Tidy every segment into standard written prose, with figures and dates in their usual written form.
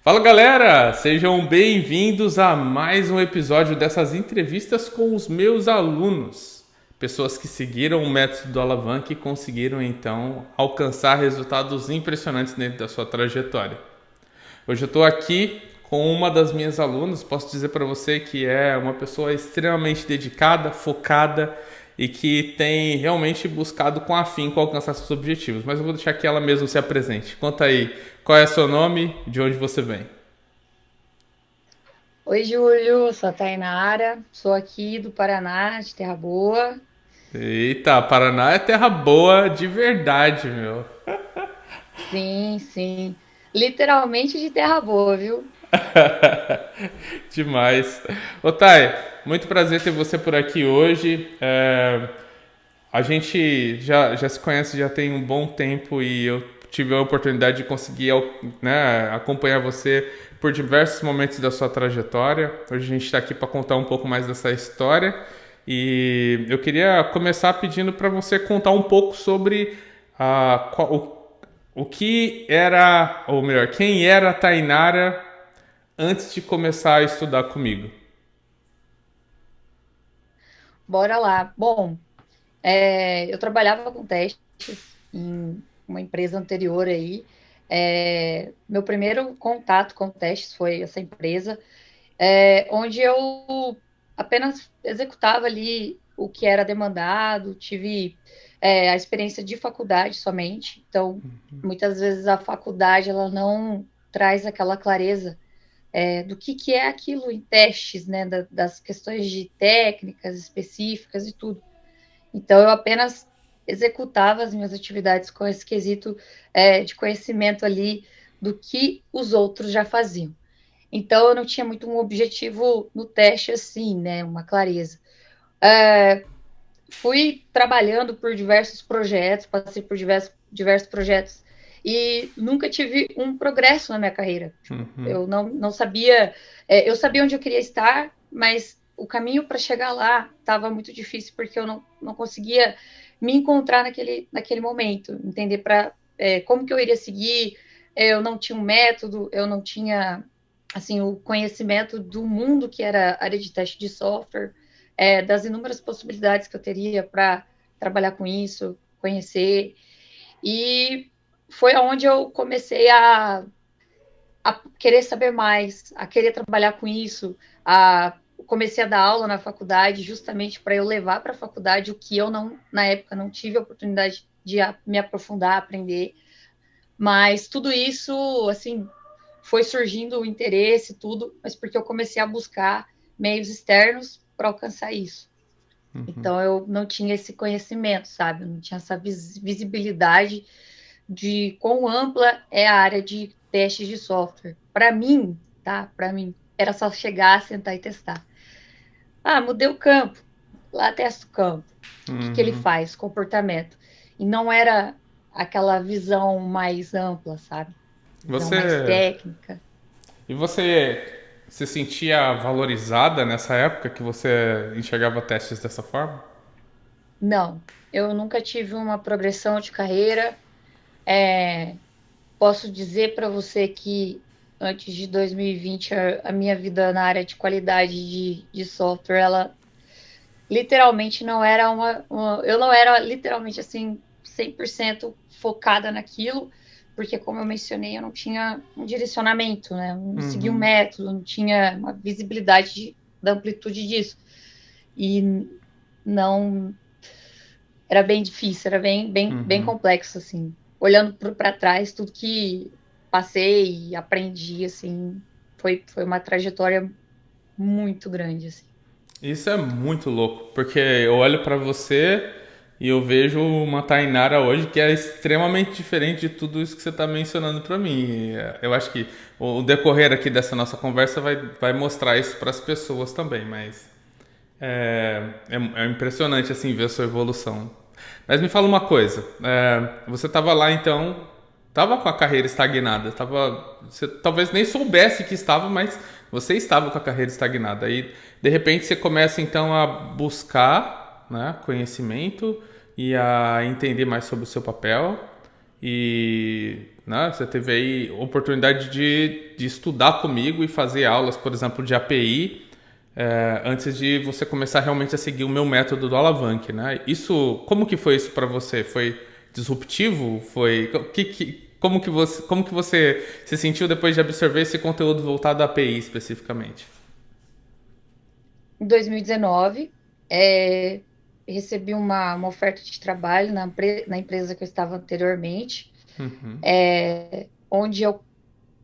Fala galera, sejam bem-vindos a mais um episódio dessas entrevistas com os meus alunos. Pessoas que seguiram o método do Alavanca e conseguiram então alcançar resultados impressionantes dentro da sua trajetória. Hoje eu estou aqui com uma das minhas alunas, posso dizer para você que é uma pessoa extremamente dedicada, focada e que tem realmente buscado com afinco alcançar seus objetivos. Mas eu vou deixar que ela mesma se apresente. Conta aí, qual é o seu nome e de onde você vem? Oi, Júlio, sou a Tainara, sou aqui do Paraná, de Terra Boa. Eita, Paraná é terra boa de verdade, meu. Sim, sim, literalmente de Terra Boa, viu? Demais. Ô Thay, muito prazer ter você por aqui hoje. A gente já se conhece já tem um bom tempo e eu tive a oportunidade de conseguir, né, acompanhar você por diversos momentos da sua trajetória. Hoje a gente está aqui para contar um pouco mais dessa história e eu queria começar pedindo para você contar um pouco sobre o que era, ou melhor, quem era a Tainara antes de começar a estudar comigo. Bora lá. Bom, eu trabalhava com testes em uma empresa anterior aí. Meu primeiro contato com testes foi essa empresa, onde eu apenas executava ali o que era demandado, tive a experiência de faculdade somente, então muitas vezes a faculdade ela não traz aquela clareza do que é aquilo em testes, né, das questões de técnicas específicas e tudo. Então eu apenas executava as minhas atividades com esse quesito de conhecimento ali do que os outros já faziam. Então, eu não tinha muito um objetivo no teste assim, né? Uma clareza. Fui trabalhando por diversos projetos, passei por diversos projetos e nunca tive um progresso na minha carreira. Tipo, Uhum. eu não sabia, eu sabia onde eu queria estar, mas o caminho para chegar lá estava muito difícil porque eu não conseguia me encontrar naquele momento, entender como que eu iria seguir. Eu não tinha um método, eu não tinha assim o conhecimento do mundo que era a área de teste de software, das inúmeras possibilidades que eu teria para trabalhar com isso, conhecer. E foi onde eu comecei a querer saber mais, a querer trabalhar com isso, comecei a dar aula na faculdade justamente para eu levar para a faculdade o que eu não, na época, não tive a oportunidade de me aprofundar, aprender. Mas tudo isso, assim, foi surgindo o interesse, tudo, mas porque eu comecei a buscar meios externos para alcançar isso. Então eu não tinha esse conhecimento, sabe? Eu não tinha essa visibilidade de quão ampla é a área de testes de software. Para mim, tá? Para mim, era só chegar, sentar e testar. Ah, mudei o campo. Lá testa o campo. O que ele Uhum. faz? Comportamento. E não era aquela visão mais ampla, sabe? Visão mais Você técnica. e você se sentia valorizada nessa época que você enxergava testes dessa forma? Não, eu nunca tive uma progressão de carreira. É, Posso dizer para você que antes de 2020, a minha vida na área de qualidade de software, ela literalmente não era eu não era literalmente assim 100% focada naquilo, porque como eu mencionei, eu não tinha um direcionamento, né? Eu não seguia um Uhum. método, não tinha uma visibilidade da amplitude disso. E não era bem difícil, era bem Uhum. complexo, assim. Olhando para trás, tudo que passei e aprendi, assim, foi uma trajetória muito grande, assim. Isso é muito louco, porque eu olho pra você e eu vejo uma Tainara hoje que é extremamente diferente de tudo isso que você tá mencionando pra mim. Eu acho que o decorrer aqui dessa nossa conversa vai mostrar isso para as pessoas também, mas é impressionante assim ver a sua evolução. Mas me fala uma coisa, você estava lá então, estava com a carreira estagnada, você talvez nem soubesse que estava, mas você estava com a carreira estagnada. Aí de repente você começa então a buscar, né, conhecimento e a entender mais sobre o seu papel e né? Você teve aí oportunidade de estudar comigo e fazer aulas, por exemplo, de API, antes de você começar realmente a seguir o meu método do Alavanque, né? Isso, como que foi isso para você? Foi disruptivo? Como que você se sentiu depois de absorver esse conteúdo voltado à API especificamente? Em 2019, é, recebi uma oferta de trabalho na empresa que eu estava anteriormente, onde eu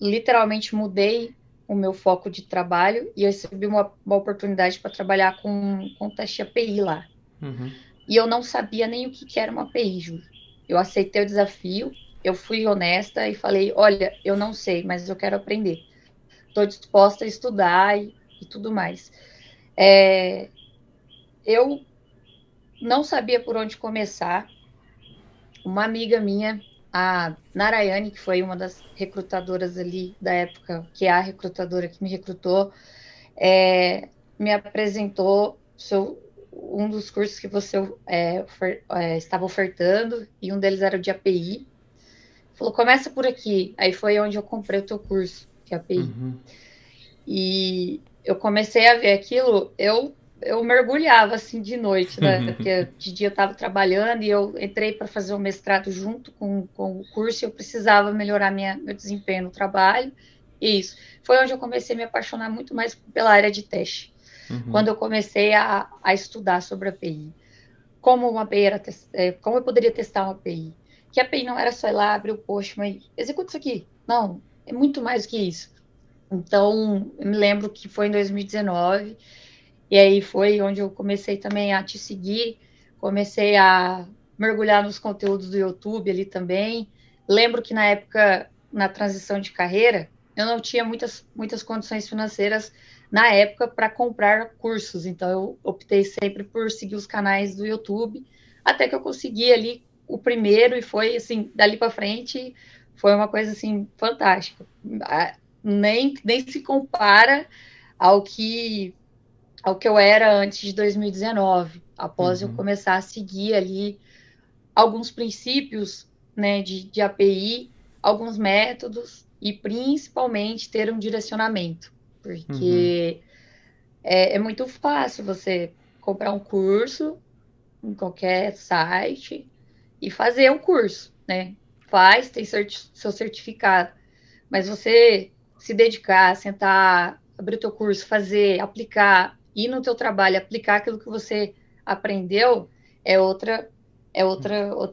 literalmente mudei o meu foco de trabalho e eu recebi uma oportunidade para trabalhar com teste API lá. E eu não sabia nem o que era uma API, Júlio. Eu aceitei o desafio, eu fui honesta e falei: olha, eu não sei, mas eu quero aprender. Estou disposta a estudar e tudo mais. É, eu não sabia por onde começar. Uma amiga minha, a Narayane, que foi uma das recrutadoras ali da época, que é a recrutadora que me recrutou, me apresentou um dos cursos que você estava ofertando, e um deles era o de API. Falou, começa por aqui. Aí foi onde eu comprei o teu curso, que é API. E eu comecei a ver aquilo, eu mergulhava assim de noite, né? Porque de dia eu estava trabalhando e eu entrei para fazer o mestrado junto com o curso e eu precisava melhorar meu desempenho no trabalho. E isso. Foi onde eu comecei a me apaixonar muito mais pela área de teste. Quando eu comecei a estudar sobre a API. Como uma API como eu poderia testar uma API. Que a API não era só ir lá, abrir o post, mas executa isso aqui. Não, é muito mais do que isso. Então, eu me lembro que foi em 2019, e aí foi onde eu comecei também a te seguir, comecei a mergulhar nos conteúdos do YouTube ali também. Lembro que na época, na transição de carreira, eu não tinha muitas condições financeiras na época para comprar cursos, então eu optei sempre por seguir os canais do YouTube, até que eu consegui ali o primeiro, e foi assim, dali para frente, foi uma coisa assim fantástica. Nem se compara ao que eu era antes de 2019, após eu começar a seguir ali alguns princípios, né, de API, alguns métodos e principalmente ter um direcionamento, porque é muito fácil você comprar um curso em qualquer site e fazer o curso, né? Faz, tem seu certificado, mas você se dedicar, sentar, abrir o teu curso, fazer, aplicar, ir no teu trabalho, aplicar aquilo que você aprendeu, é outro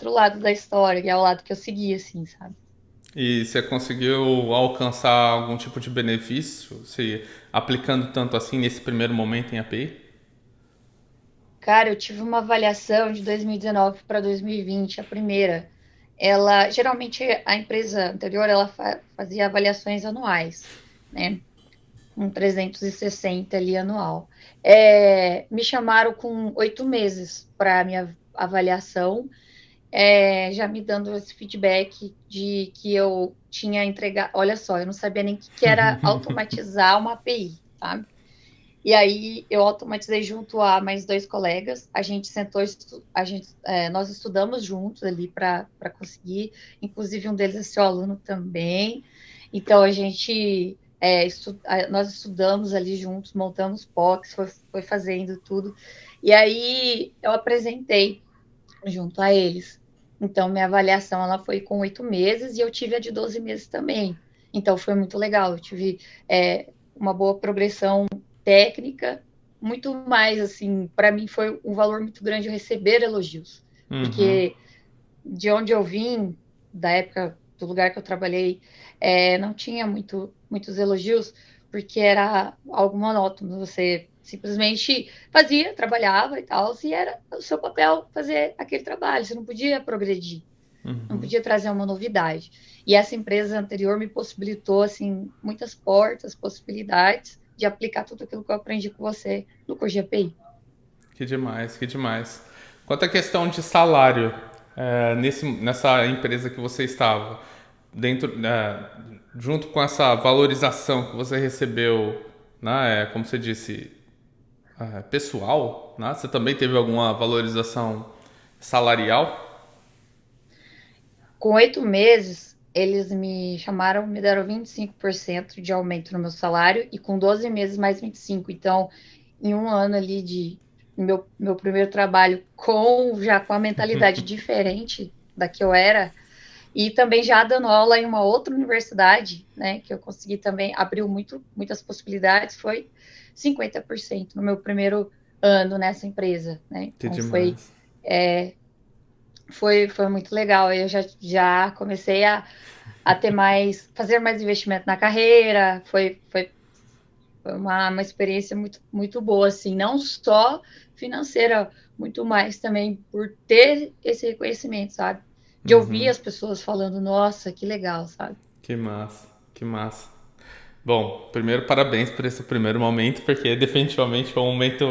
lado da história, que é o lado que eu segui, assim, sabe? E você conseguiu alcançar algum tipo de benefício, se aplicando tanto assim nesse primeiro momento em API? Cara, eu tive uma avaliação de 2019 para 2020, a primeira. Ela, geralmente, a empresa anterior, ela fazia avaliações anuais, né? Um 360 ali anual. Me chamaram com 8 meses para minha avaliação, já me dando esse feedback de que eu tinha entregado. Olha só, eu não sabia nem o que era automatizar uma API, sabe? E aí eu automatizei junto a mais dois colegas. A gente sentou, nós estudamos juntos ali para conseguir. Inclusive um deles é seu aluno também. Então a gente nós estudamos ali juntos, montamos POCs, foi fazendo tudo. E aí eu apresentei junto a eles. Então minha avaliação ela foi com 8 meses e eu tive a de 12 meses também. Então foi muito legal. Eu tive uma boa progressão técnica, muito mais assim, para mim foi um valor muito grande eu receber elogios, porque de onde eu vim, da época do lugar que eu trabalhei, não tinha muitos elogios, porque era algo monótono, você simplesmente fazia, trabalhava e tal, e era o seu papel fazer aquele trabalho, você não podia progredir, não podia trazer uma novidade. E essa empresa anterior me possibilitou, assim, muitas portas, possibilidades de aplicar tudo aquilo que eu aprendi com você no curso de API. Que demais, que demais. Quanto à questão de salário, nessa empresa que você estava, junto com essa valorização que você recebeu, né, como você disse, pessoal, né, você também teve alguma valorização salarial? Com 8 meses, eles me chamaram, me deram 25% de aumento no meu salário e com 12 meses mais 25%. Então, em um ano ali de meu primeiro trabalho já com a mentalidade diferente da que eu era, e também já dando aula em uma outra universidade, né, que eu consegui também, abriu muitas possibilidades, foi 50% no meu primeiro ano nessa empresa, né? Que Então demais. foi muito legal. Eu já comecei a ter fazer mais investimento na carreira, foi uma experiência muito boa, assim, não só financeira, muito mais também por ter esse reconhecimento, sabe? De ouvir Uhum. as pessoas falando, nossa, que legal, sabe? Que massa, que massa. Bom, primeiro parabéns por esse primeiro momento, porque definitivamente foi um momento,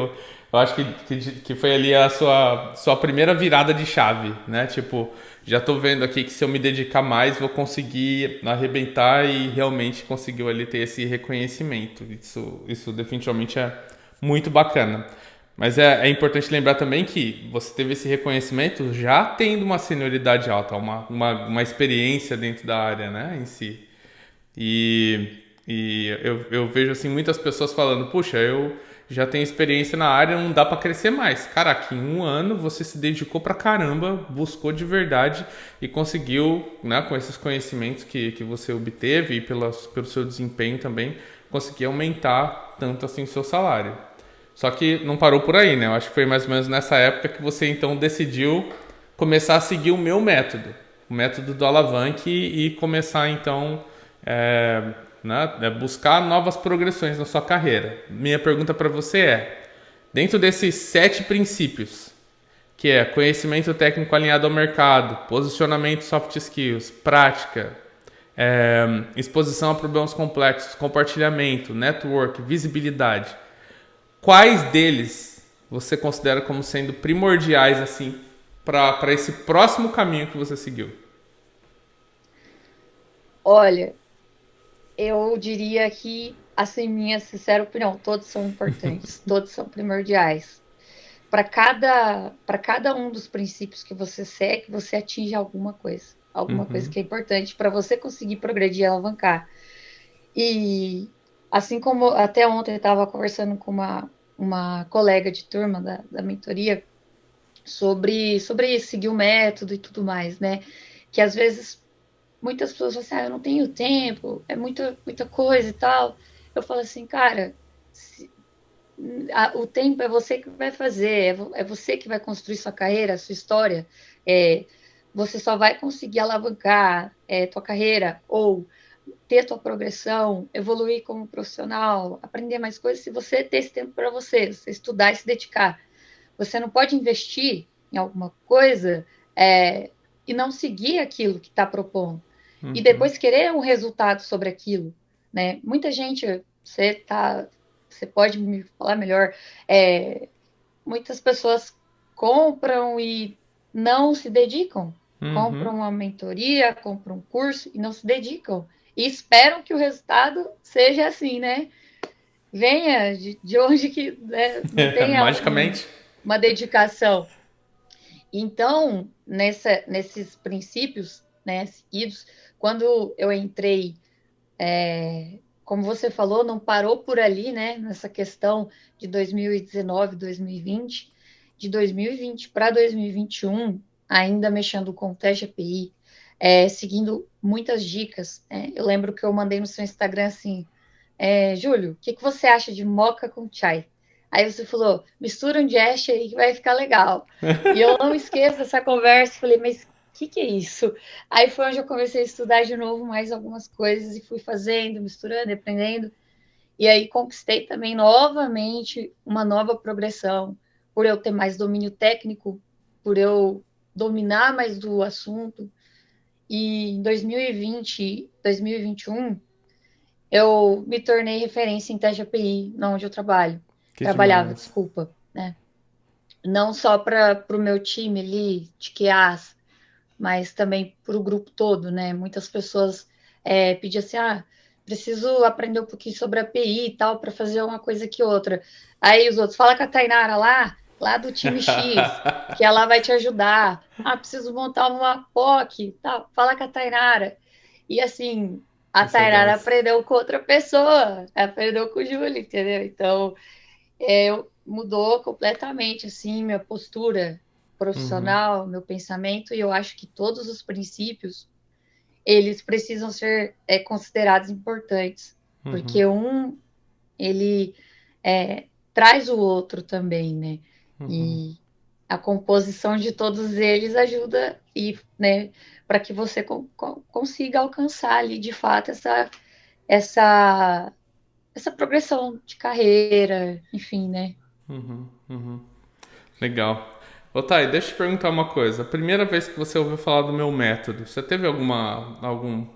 eu acho que foi ali a sua primeira virada de chave, né? Tipo, já tô vendo aqui que se eu me dedicar mais, vou conseguir arrebentar e realmente conseguiu ali ter esse reconhecimento. Isso definitivamente é muito bacana. Mas é importante lembrar também que você teve esse reconhecimento já tendo uma senioridade alta, uma experiência dentro da área, né, em si. E eu vejo assim muitas pessoas falando, puxa, eu já tenho experiência na área, não dá para crescer mais. Caraca, em um ano você se dedicou pra caramba, buscou de verdade e conseguiu, né, com esses conhecimentos que você obteve e pelo seu desempenho também, conseguir aumentar tanto assim o seu salário. Só que não parou por aí, né? Eu acho que foi mais ou menos nessa época que você então decidiu começar a seguir o meu método, o método do alavanque e começar então é, buscar novas progressões na sua carreira. Minha pergunta para você é: dentro desses 7 princípios, que é conhecimento técnico alinhado ao mercado, posicionamento soft skills, prática, exposição a problemas complexos, compartilhamento, network, visibilidade, quais deles você considera como sendo primordiais assim para esse próximo caminho que você seguiu? Olha, eu diria que, assim, minha sincera opinião, todos são importantes, todos são primordiais. Para cada um dos princípios que você segue, você atinge alguma coisa Uhum. que é importante para você conseguir progredir e alavancar. E assim como até ontem eu estava conversando com uma colega de turma da mentoria sobre seguir o método e tudo mais, né? Que às vezes muitas pessoas falam assim, eu não tenho tempo, é muita coisa e tal. Eu falo assim, cara, o tempo é você que vai fazer, é você que vai construir sua carreira, sua história. É, você só vai conseguir alavancar tua carreira ou ter tua progressão, evoluir como profissional, aprender mais coisas, se você ter esse tempo para você estudar e se dedicar. Você não pode investir em alguma coisa e não seguir aquilo que está propondo. E depois querer um resultado sobre aquilo. Né? Muita gente, você pode me falar melhor, muitas pessoas compram e não se dedicam. Compram Uhum. uma mentoria, compram um curso e não se dedicam. E esperam que o resultado seja assim, né? Venha de onde que né, não tenha Magicamente. uma dedicação. Então, nesses princípios né, seguidos, quando eu entrei, como você falou, não parou por ali, né? Nessa questão de 2019, 2020, de 2020 para 2021, ainda mexendo com o teste API, seguindo muitas dicas. Né? Eu lembro que eu mandei no seu Instagram assim, Júlio, o que você acha de moca com chai? Aí você falou, mistura um Jash aí que vai ficar legal. E eu não esqueço dessa conversa, falei, mas o que é isso? Aí foi onde eu comecei a estudar de novo mais algumas coisas e fui fazendo, misturando, aprendendo. E aí conquistei também novamente uma nova progressão, por eu ter mais domínio técnico, por eu dominar mais do assunto. E em 2020, 2021, eu me tornei referência em teste API, onde eu Que trabalhava, demais. desculpa, né? Não só para o meu time ali de QAs, mas também para o grupo todo, né? Muitas pessoas pediam assim, preciso aprender um pouquinho sobre API e tal, para fazer uma coisa que outra. Aí os outros, fala com a Tainara lá do time X, que ela vai te ajudar. Preciso montar uma POC, tal, fala com a Tainara. E assim, a Isso é Tainara 10. aprendeu com outra pessoa, aprendeu com o Júlio, entendeu? Então, mudou completamente, assim, minha postura Uhum, profissional, meu pensamento, e eu acho que todos os princípios, eles precisam ser considerados importantes, uhum, porque um, ele traz o outro também, né? uhum, E a composição de todos eles ajuda e, né, para que você consiga alcançar ali de fato essa essa progressão de carreira, enfim, né? uhum, uhum. Legal. Ô, Thay, deixa eu te perguntar uma coisa. A primeira vez que você ouviu falar do meu método, você teve algum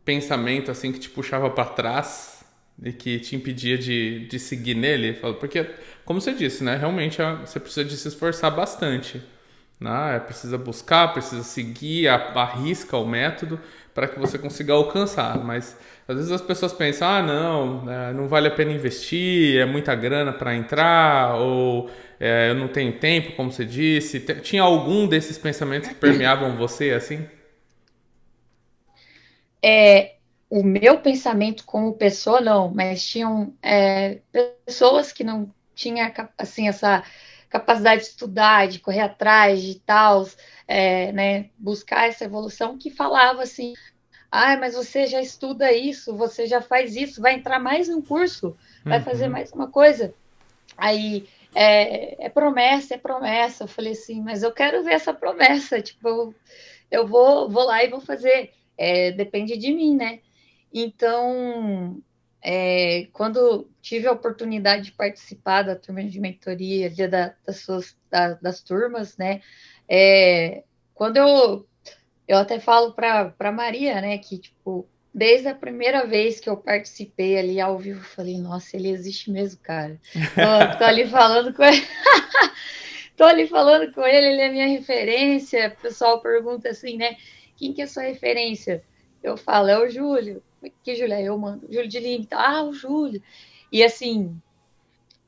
pensamento assim que te puxava para trás e que te impedia de seguir nele? Porque, como você disse, né? Realmente você precisa de se esforçar bastante. Né? Precisa buscar, precisa seguir, arrisca o método para que você consiga alcançar. Mas às vezes as pessoas pensam, ah, não, não vale a pena investir, é muita grana para entrar, ou eu não tenho tempo, como você disse. Tinha algum desses pensamentos que permeavam você assim? O meu pensamento como pessoa, não, mas tinham pessoas que não tinham assim, essa capacidade de estudar, de correr atrás, de tal, né, buscar essa evolução, que falava assim, ah, mas você já estuda isso, você já faz isso, vai entrar mais um curso, vai fazer Uhum, mais uma coisa. Aí é promessa, é promessa. Eu falei assim, mas eu quero ver essa promessa. Tipo, eu vou lá e vou fazer. Depende de mim, né? Então, quando tive a oportunidade de participar da turma de mentoria, das turmas, né? Quando eu até falo para Maria, né, que tipo, desde a primeira vez que eu participei ali ao vivo, eu falei, nossa, ele existe mesmo, cara. Tô ali falando com ele, tô ali falando com ele é minha referência. O pessoal pergunta assim, né, quem que é sua referência? Eu falo, é o Júlio. Que Júlio? Eu mando, Júlio de Lima. Ah, o Júlio. E assim,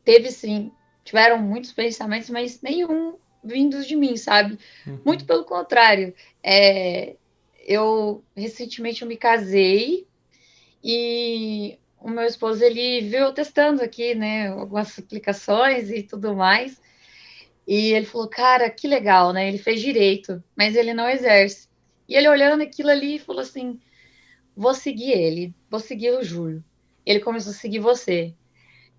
teve sim, tiveram muitos pensamentos, mas nenhum vindos de mim, sabe? Muito uhum, pelo contrário. Eu recentemente eu me casei e o meu esposo ele viu eu testando aqui, né, algumas aplicações e tudo mais. E ele falou, cara, que legal, né? Ele fez direito, mas ele não exerce. E ele olhando aquilo ali falou assim: vou seguir ele, vou seguir o Júlio. Ele começou a seguir você.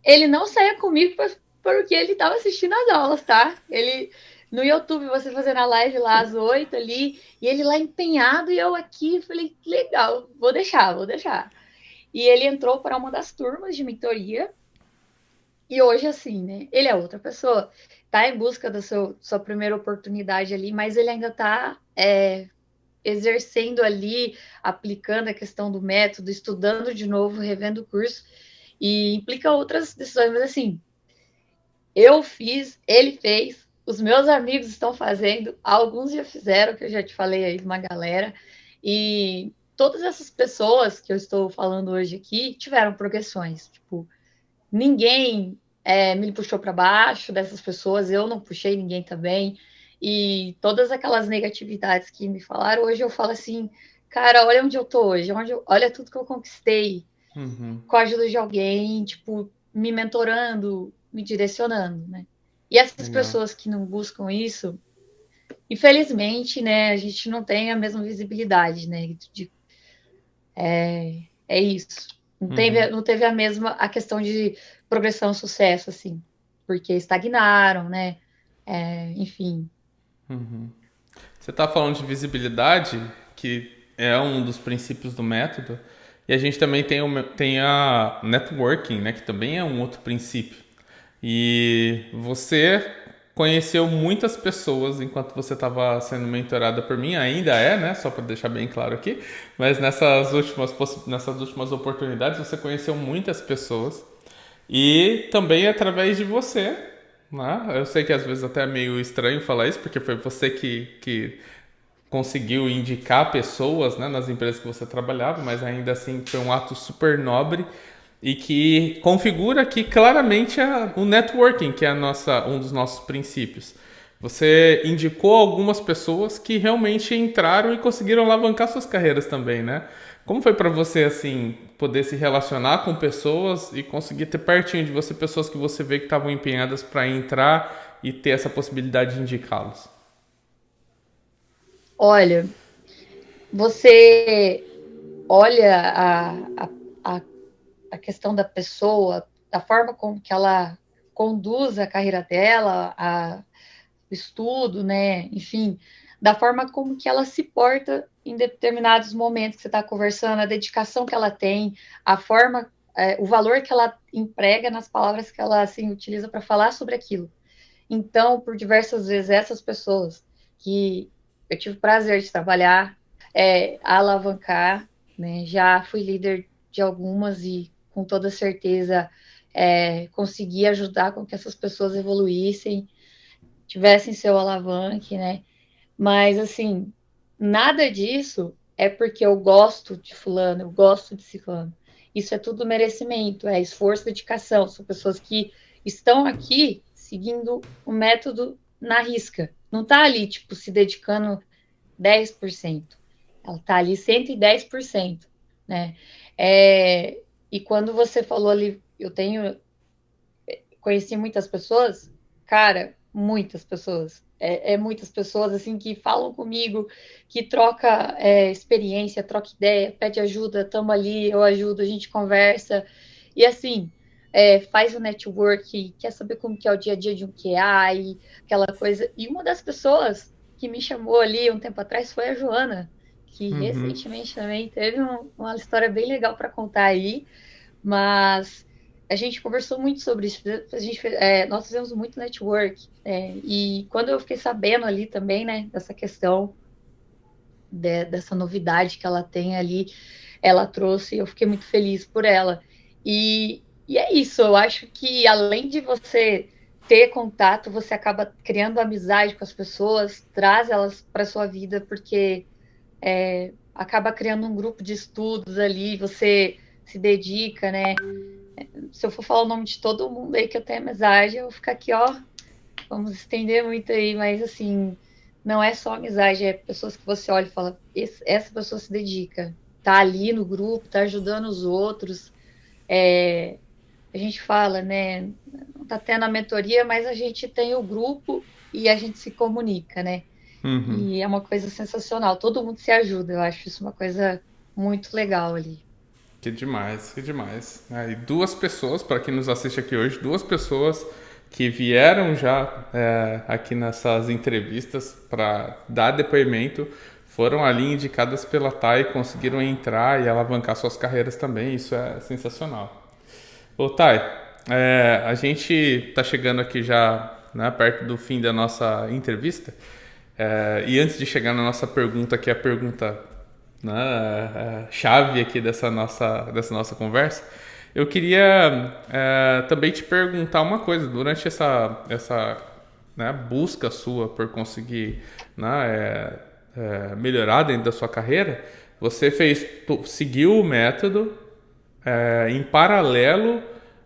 Ele não saía comigo porque ele estava assistindo as aulas, tá? Ele no YouTube, você fazendo a live lá às 8 ali, e ele lá empenhado e eu aqui, falei, legal, vou deixar, vou deixar. E ele entrou para uma das turmas de mentoria, e hoje, assim, né? Ele é outra pessoa, tá em busca da sua primeira oportunidade ali, mas ele ainda tá exercendo ali, aplicando a questão do método, estudando de novo, revendo o curso, e implica outras decisões, mas assim, eu fiz, ele fez, os meus amigos estão fazendo, alguns já fizeram, que eu já te falei aí de uma galera, e todas essas pessoas que eu estou falando hoje aqui tiveram progressões. Tipo, ninguém me puxou para baixo dessas pessoas, eu não puxei ninguém também. E todas aquelas negatividades que me falaram, hoje eu falo assim, cara, olha onde eu tô hoje, olha tudo que eu conquistei uhum. com a ajuda de alguém, tipo, me mentorando, me direcionando, né? E essas Legal. pessoas que não buscam isso, infelizmente, né, a gente não tem a mesma visibilidade, né? É isso. Uhum, Não teve a mesma a questão de progressão, sucesso, assim, porque estagnaram, né? Enfim. uhum. Você está falando de visibilidade, que é um dos princípios do método, e a gente também tem a networking, né, que também é um outro princípio. E você conheceu muitas pessoas enquanto você estava sendo mentorada por mim, ainda é, né? Só para deixar bem claro aqui. Mas nessas últimas oportunidades você conheceu muitas pessoas e também através de você, né? Eu sei que às vezes até é meio estranho falar isso, porque foi você que conseguiu indicar pessoas, né, nas empresas que você trabalhava, mas ainda assim foi um ato super nobre e que configura aqui claramente o networking, que é um dos nossos princípios. você indicou algumas pessoas que realmente entraram e conseguiram alavancar suas carreiras também, né? Como foi para você, assim, poder se relacionar com pessoas e conseguir ter pertinho de você pessoas que você vê que estavam empenhadas para entrar e ter essa possibilidade de indicá-los? Olha, você olha a, a questão da pessoa, da forma como que ela conduz a carreira dela, o estudo, né? Enfim, da forma como que ela se porta em determinados momentos que você está conversando, a dedicação que ela tem, a forma, o valor que ela emprega nas palavras que ela assim utiliza para falar sobre aquilo. Então, por diversas vezes, essas pessoas que eu tive o prazer de trabalhar, alavancar, né? Já fui líder de algumas e com toda certeza consegui ajudar com que essas pessoas evoluíssem, tivessem seu alavanque, né? Mas assim, nada disso é porque eu gosto de fulano, eu gosto de ciclano. Isso é tudo merecimento, é esforço, dedicação. São pessoas que estão aqui seguindo o método na risca. Não está ali, tipo, se dedicando 10%. Ela está ali 110%, né? E quando você falou ali, conheci muitas pessoas, cara, muitas pessoas. Muitas pessoas assim que falam comigo, que troca experiência, troca ideia, pede ajuda, tamo ali, eu ajudo, a gente conversa. E assim, faz o network, quer saber como que é o dia a dia de um QA e aquela coisa. E uma das pessoas que me chamou ali um tempo atrás foi a Joana, que Uhum. recentemente também teve uma história bem legal para contar aí, mas a gente conversou muito sobre isso. Nós fizemos muito network. E quando eu fiquei sabendo ali também, né, dessa questão, dessa novidade que ela tem ali, ela trouxe, eu fiquei muito feliz por ela. E é isso, eu acho que além de você ter contato, você acaba criando amizade com as pessoas, traz elas para sua vida, porque acaba criando um grupo de estudos ali, você se dedica, né? Se eu for falar o nome de todo mundo aí que eu tenho amizade, eu vou ficar aqui, ó, vamos estender muito aí, mas assim, não é só amizade, é pessoas que você olha e fala, essa pessoa se dedica, tá ali no grupo, tá ajudando os outros. A gente fala, né? Não tá tendo a mentoria, mas a gente tem o grupo e a gente se comunica, né? Uhum. E é uma coisa sensacional, todo mundo se ajuda, eu acho isso uma coisa muito legal ali. Que demais, que demais. E duas pessoas, para quem nos assiste aqui hoje, duas pessoas que vieram já aqui nessas entrevistas para dar depoimento, foram ali indicadas pela TAI, conseguiram entrar e alavancar suas carreiras também. Isso é sensacional. Ô, Thay, a gente está chegando aqui já, né, perto do fim da nossa entrevista. E antes de chegar na nossa pergunta, que é a pergunta, né, chave aqui dessa nossa conversa, eu queria também te perguntar uma coisa. Durante essa né, busca sua por conseguir, né, melhorar dentro da sua carreira, você seguiu o método em paralelo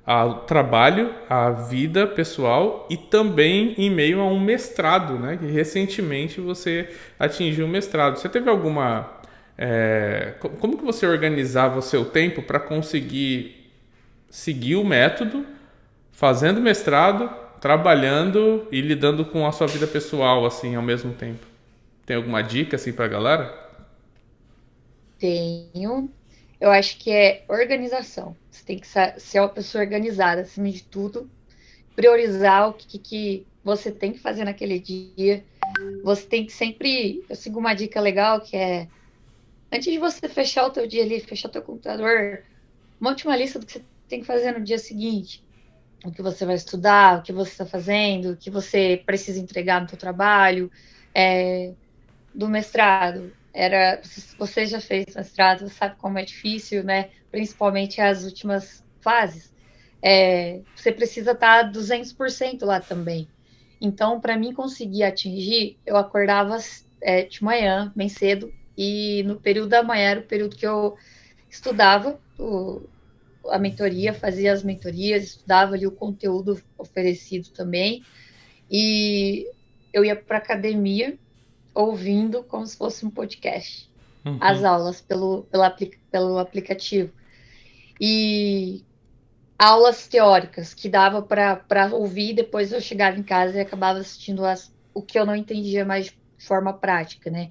ao trabalho, à vida pessoal e também em meio a um mestrado, né? Que recentemente você atingiu um mestrado. Você teve alguma... como que você organizava o seu tempo para conseguir seguir o método, fazendo mestrado, trabalhando e lidando com a sua vida pessoal, assim, ao mesmo tempo? Tem alguma dica, assim, pra galera? Tenho. Eu acho que é organização. Você tem que ser uma pessoa organizada, acima de tudo. Priorizar o que você tem que fazer naquele dia. Você tem que sempre. Eu sigo uma dica legal que é: antes de você fechar o teu dia ali, fechar o teu computador, monte uma lista do que você tem que fazer no dia seguinte. O que você vai estudar, o que você está fazendo, o que você precisa entregar no teu trabalho. Do mestrado. Você já fez mestrado, você sabe como é difícil, né? Principalmente as últimas fases. Você precisa estar 200% lá também. Então, para mim conseguir atingir, eu acordava de manhã, bem cedo, e no período da manhã era o período que eu estudava a mentoria, fazia as mentorias, estudava ali o conteúdo oferecido também. E eu ia para academia ouvindo como se fosse um podcast, as Uhum. aulas pelo aplicativo. E aulas teóricas que dava para ouvir, depois eu chegava em casa e acabava assistindo o que eu não entendia mais de forma prática, né?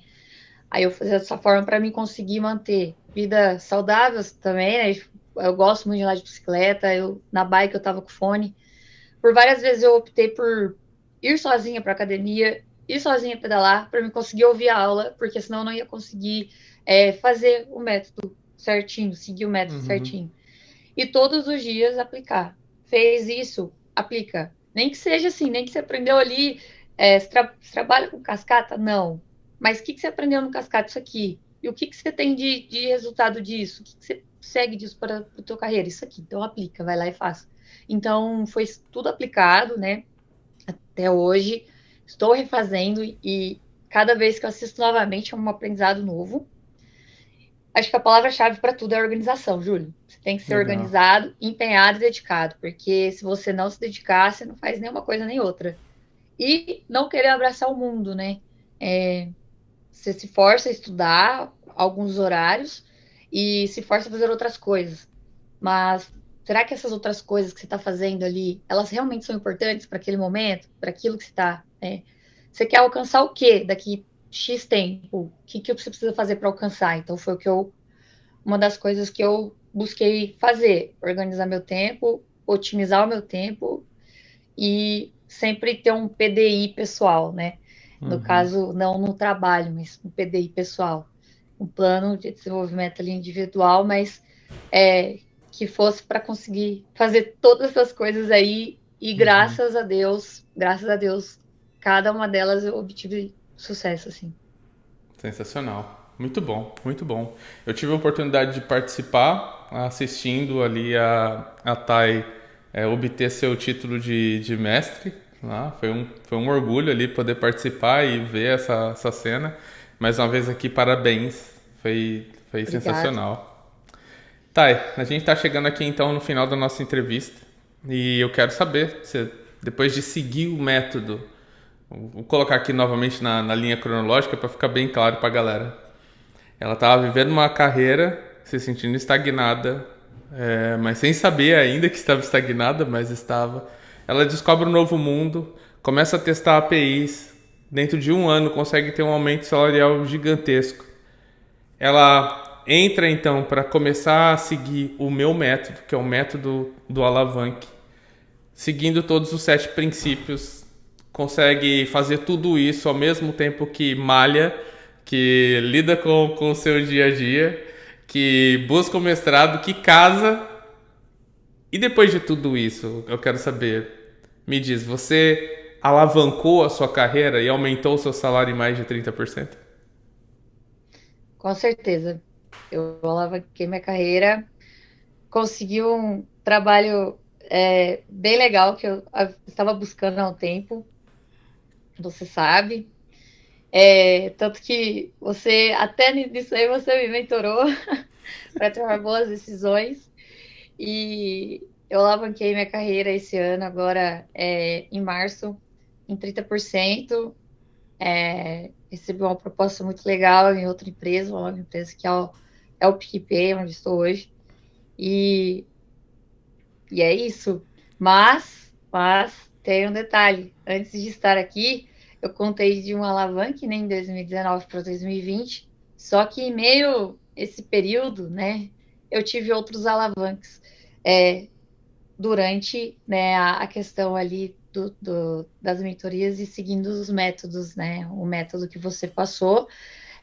Aí eu fazia dessa forma para mim conseguir manter vida saudável também, né? Eu gosto muito de andar de bicicleta, na bike eu tava com fone. Por várias vezes eu optei por ir sozinha para academia, ir sozinha pedalar, para me conseguir ouvir a aula, porque senão eu não ia conseguir fazer o método certinho, seguir o método Uhum. certinho. E todos os dias aplicar. Fez isso, aplica. Nem que seja assim, nem que você aprendeu ali, você trabalha com cascata? Não. Mas o que você aprendeu no cascata? Isso aqui. E o que você tem de resultado disso? O que você segue disso para a tua carreira? Isso aqui. Então aplica, vai lá e faz. Então foi tudo aplicado, né? Até hoje. Estou refazendo e cada vez que eu assisto novamente é um aprendizado novo. Acho que a palavra-chave para tudo é organização, Júlio. Você tem que ser Legal. organizado, empenhado e dedicado, porque se você não se dedicar, você não faz nenhuma coisa nem outra. E não querer abraçar o mundo, né? Você se força a estudar alguns horários e se força a fazer outras coisas. Mas será que essas outras coisas que você está fazendo ali, elas realmente são importantes para aquele momento, para aquilo que você está, né? Você quer alcançar o quê daqui X tempo? O que você precisa fazer para alcançar? Então foi uma das coisas que eu busquei fazer, organizar meu tempo, otimizar o meu tempo e sempre ter um PDI pessoal, né? No Uhum. caso, não no trabalho, mas um PDI pessoal, um plano de desenvolvimento ali individual, mas que fosse para conseguir fazer todas essas coisas aí e Uhum. graças a Deus, cada uma delas eu obtive sucesso, assim. Sensacional. Muito bom, muito bom. Eu tive a oportunidade de participar assistindo ali a Thay obter seu título de mestre. Lá. Foi um orgulho ali poder participar e ver essa cena. Mais uma vez aqui, parabéns. Foi Obrigada. sensacional. Thay, a gente está chegando aqui então no final da nossa entrevista. E eu quero saber, se, depois de seguir o método, vou colocar aqui novamente na linha cronológica para ficar bem claro para a galera. Ela estava vivendo uma carreira, se sentindo estagnada, mas sem saber ainda que estava estagnada, mas estava. Ela descobre um novo mundo, começa a testar APIs, dentro de um ano consegue ter um aumento salarial gigantesco. Ela entra então para começar a seguir o meu método, que é o método do alavanque, seguindo todos os 7 princípios, consegue fazer tudo isso ao mesmo tempo que malha, que lida com o seu dia a dia, que busca o mestrado, que casa. E depois de tudo isso, eu quero saber, me diz, você alavancou a sua carreira e aumentou o seu salário em mais de 30%? Com certeza. Eu alavanquei minha carreira, consegui um trabalho bem legal que eu estava buscando há um tempo, você sabe. Tanto que você, até nisso aí, você me mentorou para tomar boas decisões. E eu alavanquei minha carreira esse ano, agora em março, em 30%. Recebi uma proposta muito legal em outra empresa, uma nova empresa que é o PicPay, onde estou hoje. E, e é isso. Mas tem um detalhe. Antes de estar aqui, eu contei de um alavanque, né, em 2019 para 2020. Só que em meio a esse período, né, eu tive outros alavanques durante, né, a questão ali das mentorias e seguindo os métodos, né, o método que você passou.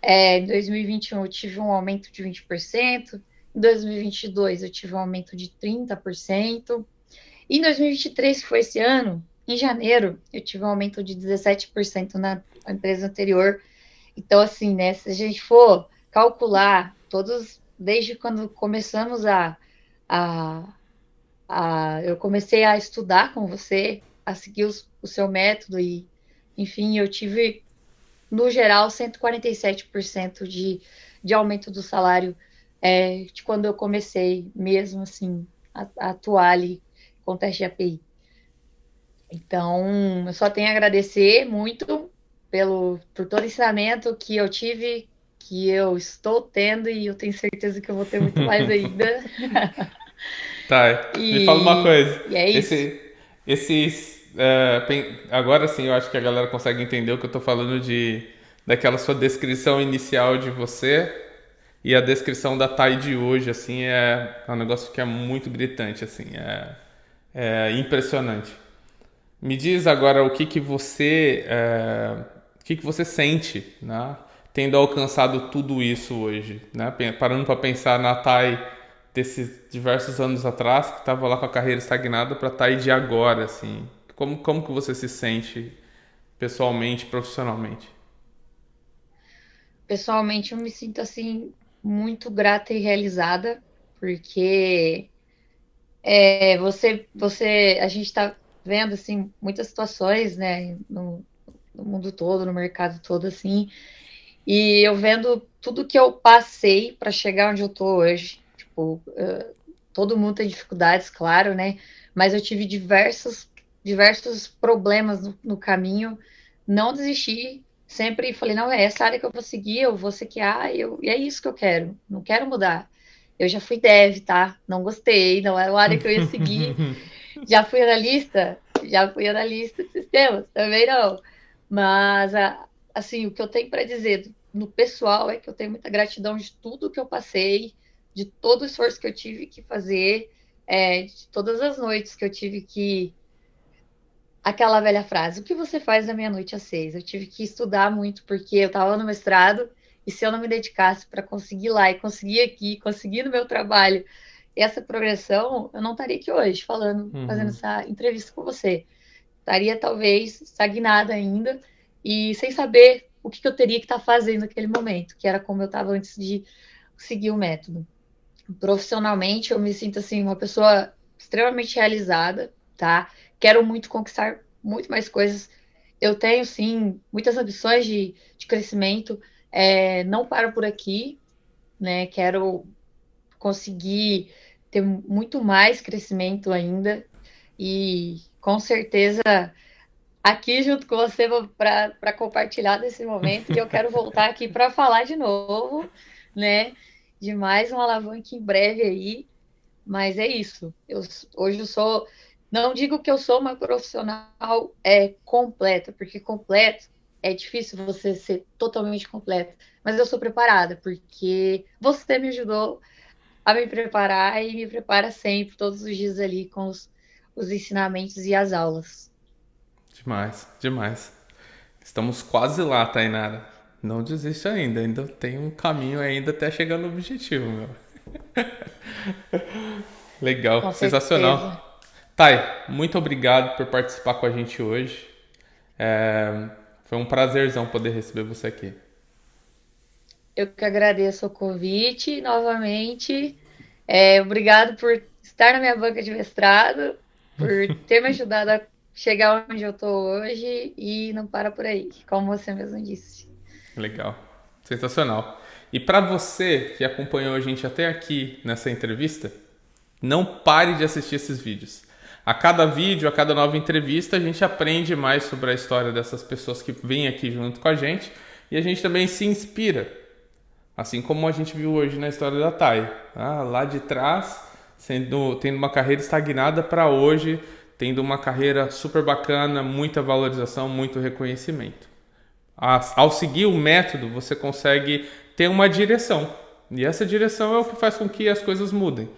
Em 2021 eu tive um aumento de 20%, em 2022 eu tive um aumento de 30%, e em 2023, que foi esse ano, em janeiro, eu tive um aumento de 17% na empresa anterior. Então, assim, né, se a gente for calcular todos, desde quando começamos a, eu comecei a estudar com você, a seguir o seu método e, enfim, eu tive no geral, 147% de aumento do salário de quando eu comecei mesmo assim a atuar ali com o teste de API. Então, eu só tenho a agradecer muito por todo o ensinamento que eu tive, que eu estou tendo e eu tenho certeza que eu vou ter muito mais ainda. Tá, me fala uma E, coisa. e é isso. Agora sim, eu acho que a galera consegue entender o que eu tô falando daquela sua descrição inicial de você e a descrição da Thay de hoje, assim, é um negócio que é muito gritante, assim, é impressionante. Me diz agora o que que você sente, né? Tendo alcançado tudo isso hoje, né? Parando para pensar na Thay desses diversos anos atrás, que estava lá com a carreira estagnada, para Thay de agora, assim. Como que você se sente pessoalmente, profissionalmente? Pessoalmente, eu me sinto assim muito grata e realizada, porque a gente está vendo assim muitas situações, né, no mundo todo, no mercado todo, assim, e eu vendo tudo que eu passei para chegar onde eu tô hoje. Tipo, todo mundo tem dificuldades, claro, né? Mas eu tive diversos problemas no caminho. Não desisti. Sempre falei, não, é essa área que eu vou seguir, eu vou sequear, e é isso que eu quero. Não quero mudar. Eu já fui dev, tá? Não gostei, não era a área que eu ia seguir. Já fui analista de sistemas, também não. Mas, assim, o que eu tenho para dizer no pessoal é que eu tenho muita gratidão de tudo que eu passei, de todo o esforço que eu tive que fazer, de todas as noites que eu tive que. Aquela velha frase: o que você faz da meia-noite às 6? Eu tive que estudar muito porque eu estava no mestrado e se eu não me dedicasse para conseguir lá e conseguir aqui, conseguir no meu trabalho essa progressão, eu não estaria aqui hoje fazendo Uhum. essa entrevista com você. Estaria talvez estagnada ainda e sem saber o que eu teria que estar fazendo naquele momento, que era como eu estava antes de seguir o método. Profissionalmente, eu me sinto assim uma pessoa extremamente realizada, tá? Quero muito conquistar muito mais coisas. Eu tenho sim muitas ambições de crescimento. Não paro por aqui, né? Quero conseguir ter muito mais crescimento ainda e com certeza aqui junto com você para compartilhar desse momento e eu quero voltar aqui para falar de novo, né? De mais um alavanca em breve aí, mas é isso. Hoje eu sou, não digo que eu sou uma profissional completa, porque completo é difícil você ser totalmente completa, mas eu sou preparada porque você me ajudou a me preparar e me prepara sempre, todos os dias ali com os ensinamentos e as aulas. Demais, demais. Estamos quase lá, Tainara. Não desiste ainda, ainda tem um caminho ainda até chegar no objetivo, meu. Legal, Com certeza. sensacional. Thay, muito obrigado por participar com a gente hoje. Foi um prazerzão poder receber você aqui. Eu que agradeço o convite novamente. Obrigado por estar na minha banca de mestrado, por ter me ajudado a chegar onde eu estou hoje e não para por aí, como você mesmo disse. Legal, sensacional. E para você que acompanhou a gente até aqui nessa entrevista, não pare de assistir esses vídeos. A cada vídeo, a cada nova entrevista, a gente aprende mais sobre a história dessas pessoas que vêm aqui junto com a gente e a gente também se inspira. Assim como a gente viu hoje na história da Thay. Lá de trás, tendo uma carreira estagnada para hoje, tendo uma carreira super bacana, muita valorização, muito reconhecimento. Ao seguir o método, você consegue ter uma direção. E essa direção é o que faz com que as coisas mudem.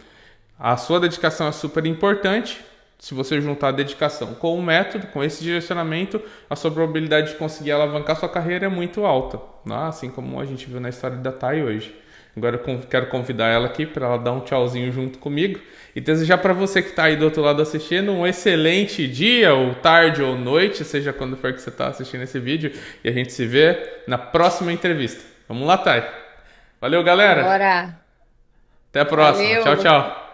A sua dedicação é super importante. Se você juntar a dedicação com o método, com esse direcionamento, a sua probabilidade de conseguir alavancar sua carreira é muito alta, né? Assim como a gente viu na história da Thay hoje. Agora eu quero convidar ela aqui para ela dar um tchauzinho junto comigo e desejar para você que está aí do outro lado assistindo um excelente dia, ou tarde, ou noite, seja quando for que você está assistindo esse vídeo, e a gente se vê na próxima entrevista. Vamos lá, Thay. Valeu, galera! Bora! Até a próxima. Valeu! Tchau, tchau!